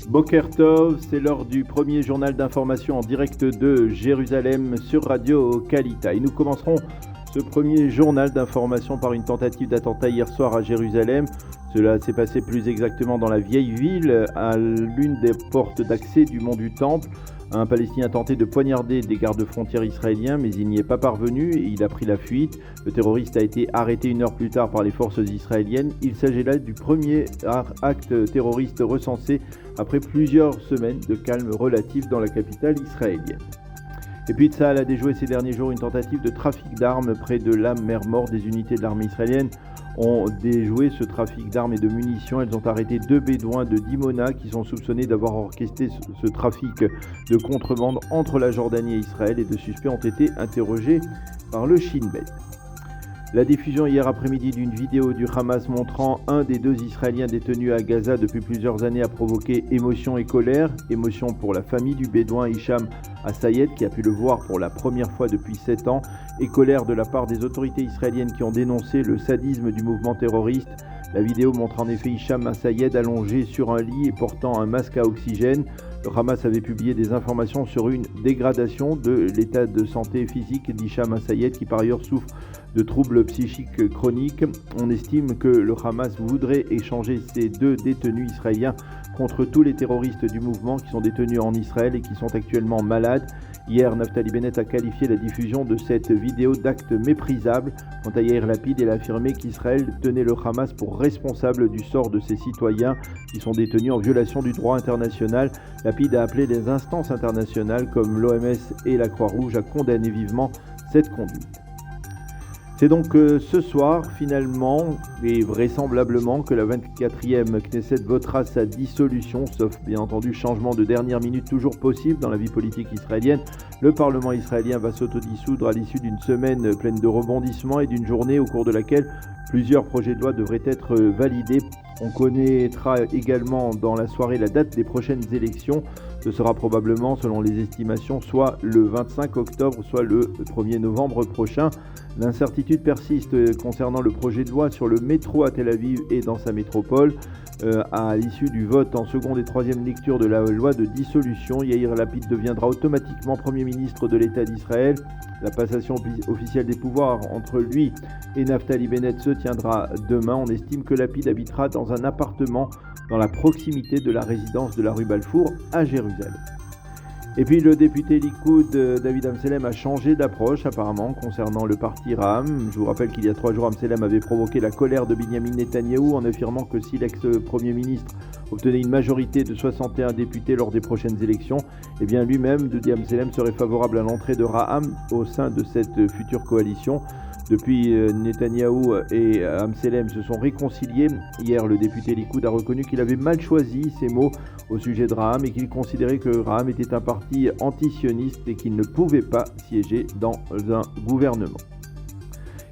Boker Tov, c'est l'heure du premier journal d'information en direct de Jérusalem sur Radio Kalita. Et nous commencerons ce premier journal d'information par une tentative d'attentat hier soir à Jérusalem. Cela s'est passé plus exactement dans la vieille ville, à l'une des portes d'accès du mont du Temple. Un Palestinien a tenté de poignarder des gardes-frontières israéliens, mais il n'y est pas parvenu et il a pris la fuite. Le terroriste a été arrêté 1 heure plus tard par les forces israéliennes. Il s'agit là du premier acte terroriste recensé après plusieurs semaines de calme relatif dans la capitale israélienne. Et puis Tsahal a déjoué ces derniers jours une tentative de trafic d'armes près de la mer Morte. Des unités de l'armée israélienne ont déjoué ce trafic d'armes et de munitions. Elles ont arrêté 2 bédouins de Dimona qui sont soupçonnés d'avoir orchestré ce trafic de contrebande entre la Jordanie et Israël, et 2 suspects ont été interrogés par le Shin Bet. La diffusion hier après-midi d'une vidéo du Hamas montrant un des 2 Israéliens détenus à Gaza depuis plusieurs années a provoqué émotion et colère. Émotion pour la famille du bédouin Hicham Assayed qui a pu le voir pour la première fois depuis 7 ans, et colère de la part des autorités israéliennes qui ont dénoncé le sadisme du mouvement terroriste. La vidéo montre en effet Hicham Assayed allongé sur un lit et portant un masque à oxygène. Le Hamas avait publié des informations sur une dégradation de l'état de santé physique d'Hicham Assayed qui par ailleurs souffre de troubles psychiques chroniques. On estime que le Hamas voudrait échanger ces 2 détenus israéliens contre tous les terroristes du mouvement qui sont détenus en Israël et qui sont actuellement malades. Hier, Naftali Bennett a qualifié la diffusion de cette vidéo d'acte méprisable. Quant à Yair Lapid, il a affirmé qu'Israël tenait le Hamas pour responsable du sort de ses citoyens qui sont détenus en violation du droit international. Lapid a appelé les instances internationales comme l'OMS et la Croix-Rouge à condamner vivement cette conduite. C'est donc ce soir, finalement, et vraisemblablement, que la 24e Knesset votera sa dissolution, sauf bien entendu changement de dernière minute toujours possible dans la vie politique israélienne. Le Parlement israélien va s'autodissoudre à l'issue d'une semaine pleine de rebondissements et d'une journée au cours de laquelle plusieurs projets de loi devraient être validés. On connaîtra également dans la soirée la date des prochaines élections. Ce sera probablement, selon les estimations, soit le 25 octobre, soit le 1er novembre prochain. L'incertitude persiste concernant le projet de loi sur le métro à Tel Aviv et dans sa métropole. À l'issue du vote en seconde et 3e lecture de la loi de dissolution, Yair Lapid deviendra automatiquement Premier ministre de l'État d'Israël. La passation officielle des pouvoirs entre lui et Naftali Bennett se tiendra demain. On estime que Lapid habitera dans un appartement dans la proximité de la résidence de la rue Balfour à Jérusalem. Et puis le député Likoud David Amsellem a changé d'approche apparemment concernant le parti Ra'am. Je vous rappelle qu'il y a 3 jours, Amsellem avait provoqué la colère de Binyamin Netanyahou en affirmant que si l'ex-premier ministre obtenait une majorité de 61 députés lors des prochaines élections, eh bien lui-même, Dodi Amsellem, serait favorable à l'entrée de Ra'am au sein de cette future coalition. Depuis, Netanyahou et Amsellem se sont réconciliés. Hier, le député Likoud a reconnu qu'il avait mal choisi ses mots au sujet de Ra'am et qu'il considérait que Ra'am était un parti antisioniste et qu'il ne pouvait pas siéger dans un gouvernement.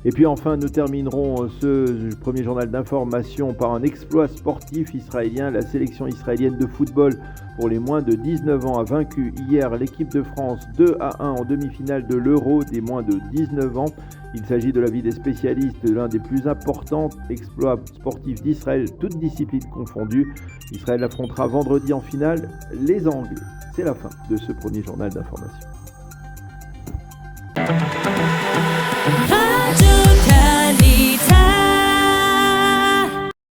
Et puis enfin, nous terminerons ce premier journal d'information par un exploit sportif israélien. La sélection israélienne de football pour les moins de 19 ans a vaincu hier l'équipe de France 2-1 en demi-finale de l'Euro des moins de 19 ans. Il s'agit de l'avis des spécialistes de l'un des plus importants exploits sportifs d'Israël, toutes disciplines confondues. Israël affrontera vendredi en finale les Anglais. C'est la fin de ce premier journal d'information.